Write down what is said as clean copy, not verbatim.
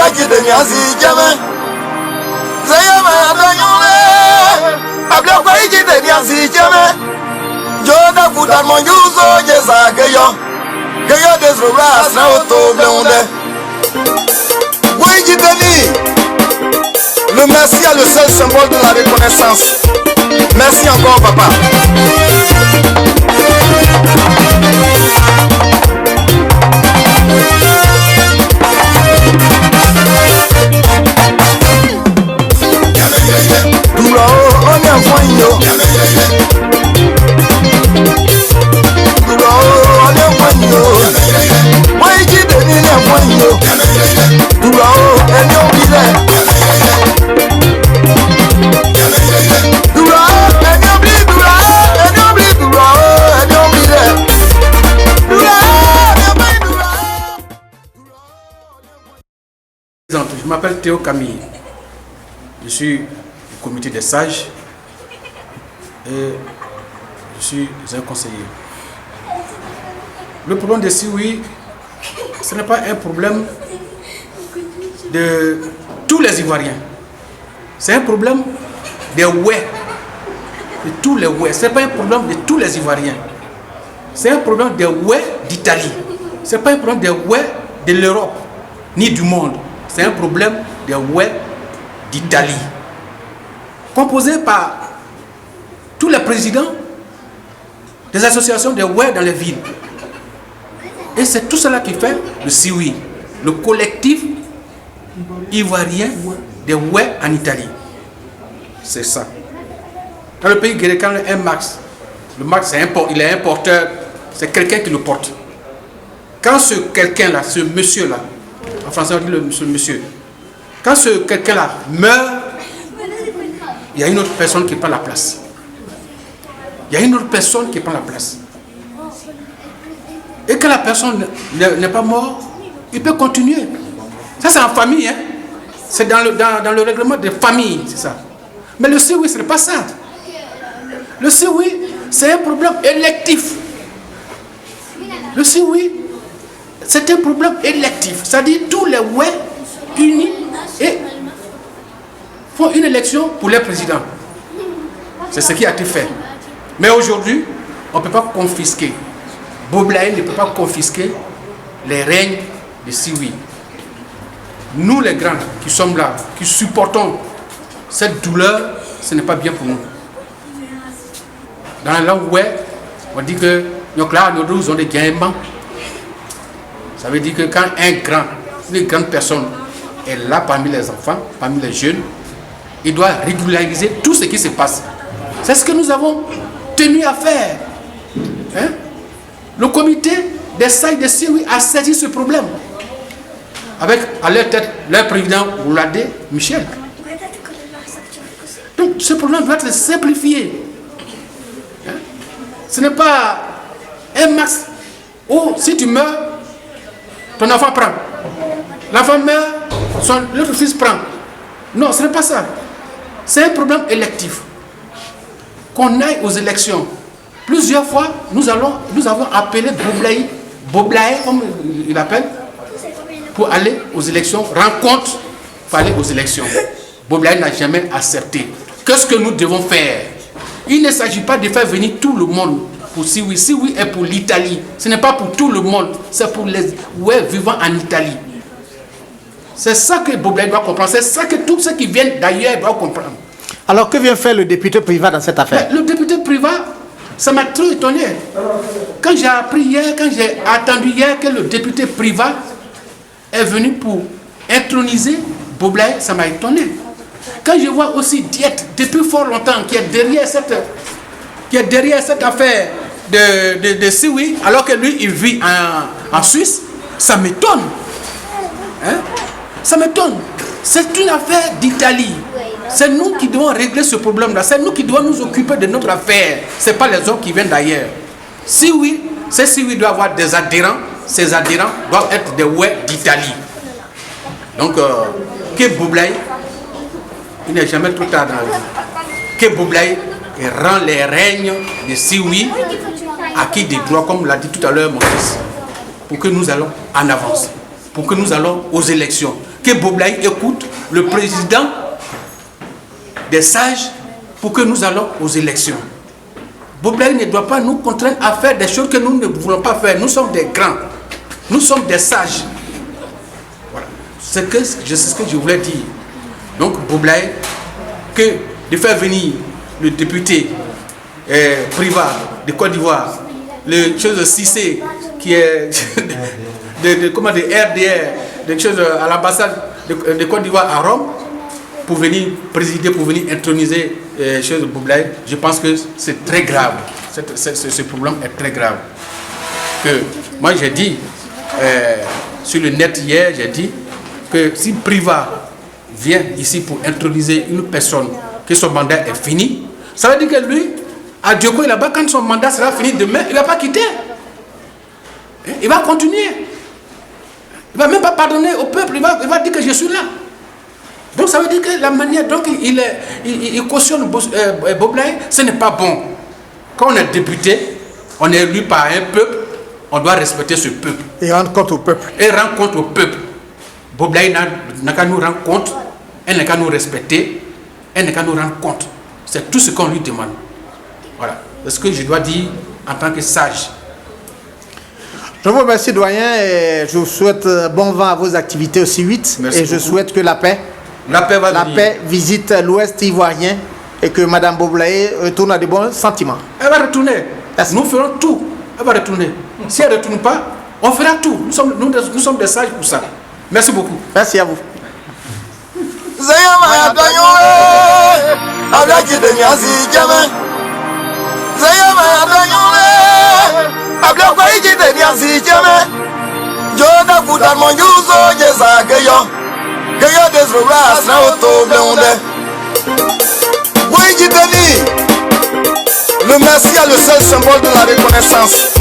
Yaji de Niasi Jama. Zayama Adanyole. Abla Kwaiji de Niasi Jama. Joda Kuta Monjuzo Jeza Gayo. Gayo des Rouras na Oto Blonde. Kwaiji Deni. Le merci est le seul symbole de la reconnaissance. Merci encore, papa. On est en foigno. On est en foigno. Moi, j'ai donné un foigno. Elle est obligée. Je m'appelle Théo Camille. Je suis du comité des sages et je suis un conseiller. Le problème de Sioui, ce n'est pas un problème de tous les Ivoiriens. C'est un problème des Ouais, de tous les Ouais. Ce n'est pas un problème de tous les Ivoiriens. C'est un problème des Ouais d'Italie. Ce n'est pas un problème des Ouais de l'Europe, ni du monde. C'est un problème des Ouais d'Italie, composé par tous les présidents des associations des Ouais dans les villes. Et c'est tout cela qui fait le Sioui, le collectif ivoirien des Ouais en Italie. C'est ça. Dans le pays grec, un Max, le Max, il est un porteur, c'est quelqu'un qui le porte. Quand ce quelqu'un-là, ce monsieur-là, en français on dit ce monsieur, quand ce quelqu'un-là meurt, il y a une autre personne qui prend la place. Il y a une autre personne qui prend la place. Et que la personne n'est pas morte, il peut continuer. Ça c'est en famille, hein? C'est dans le règlement de famille, c'est ça. Mais le Sioui, ce n'est pas ça. Le Sioui, c'est un problème électif. Le Sioui, c'est un problème électif. C'est-à-dire tous les Ouais unis et font une élection pour les présidents. C'est ce qui a été fait. Mais aujourd'hui, on ne peut pas confisquer. Boblaye ne peut pas confisquer les règnes de Sioui. Nous les grands qui sommes là, qui supportons cette douleur, ce n'est pas bien pour nous. Dans la langue Ouais, on dit que nos ont des gains. Ça veut dire que quand une grande personne est là parmi les enfants, parmi les jeunes, il doit régulariser tout ce qui se passe. C'est ce que nous avons tenu à faire. Hein? Le comité des sages de Sioui a saisi ce problème. Avec à leur tête leur président Ouladé Michel. Donc ce problème doit être simplifié. Hein? Ce n'est pas un max où si tu meurs, ton enfant prend. L'enfant meurt, l'autre fils prend. Non, ce n'est pas ça. C'est un problème électif. Qu'on aille aux élections. Plusieurs fois, nous avons appelé Boblaye, comme il appelle, pour aller aux élections, rencontre, pour aller aux élections. Boblaye n'a jamais accepté. Qu'est-ce que nous devons faire? Il ne s'agit pas de faire venir tout le monde pour Sioui. Sioui est pour l'Italie. Ce n'est pas pour tout le monde, c'est pour les Ouais vivant en Italie. C'est ça que Boblaye doit comprendre. C'est ça que tous ceux qui viennent d'ailleurs doivent comprendre. Alors que vient faire le député Privat dans cette affaire? Le député Privat, ça m'a trop étonné. Quand j'ai appris hier, quand j'ai attendu hier que le député Privat est venu pour introniser Boblaye, ça m'a étonné. Quand je vois aussi Diète, depuis fort longtemps, qui est derrière cette affaire de Sioui, alors que lui, il vit en Suisse, ça m'étonne. Hein? Ça m'étonne. C'est une affaire d'Italie. C'est nous qui devons régler ce problème-là. C'est nous qui devons nous occuper de notre affaire. Ce n'est pas les autres qui viennent d'ailleurs. Sioui doit avoir des adhérents. Ces adhérents doivent être des Ouais d'Italie. Donc, que Boblaye, il n'est jamais trop tard dans la vie. Que Boblaye rend les règnes de Sioui acquis des droits, comme l'a dit tout à l'heure mon fils, pour que nous allons en avance, pour que nous allons aux élections. que Boblaï écoute le président des sages pour que nous allons aux élections. Boblaï ne doit pas nous contraindre à faire des choses que nous ne voulons pas faire. Nous sommes des grands. Nous sommes des sages. Voilà. C'est ce que je voulais dire. Donc Boblaï, que de faire venir le député privat de Côte d'Ivoire, le chose de Cissé, qui est de RDR, des choses à l'ambassade de Côte d'Ivoire à Rome, pour venir présider, pour venir introniser choses de Boblaï, je pense que c'est très grave. Ce problème est très grave. Que moi j'ai dit sur le net hier, j'ai dit que si Privat vient ici pour introniser une personne, que son mandat est fini, ça veut dire que lui, à Dioko, là-bas, quand son mandat sera fini demain, il ne va pas quitter. Il va continuer. Il ne va même pas pardonner au peuple, il va dire que je suis là. Donc ça veut dire que la manière dont il cautionne Boblaï, ce n'est pas bon. Quand on est député, on est élu par un peuple, on doit respecter ce peuple. Et rendre compte au peuple. Et rendre compte au peuple. Boblaï n'a qu'à nous rendre compte, elle n'a qu'à nous respecter, elle n'a qu'à nous rendre compte. C'est tout ce qu'on lui demande. Voilà. C'est ce que je dois dire en tant que sage. Je vous remercie, doyen, et je vous souhaite bon vent à vos activités aussi 8. Merci et je beaucoup. souhaite que la paix visite l'Ouest ivoirien et que Mme Boblaï retourne à de bons sentiments. Elle va retourner. Merci. Nous ferons tout. Elle va retourner. Si elle ne retourne pas, on fera tout. Nous sommes des sages pour ça. Merci beaucoup. Merci à vous. Le merci est le seul symbole de la reconnaissance.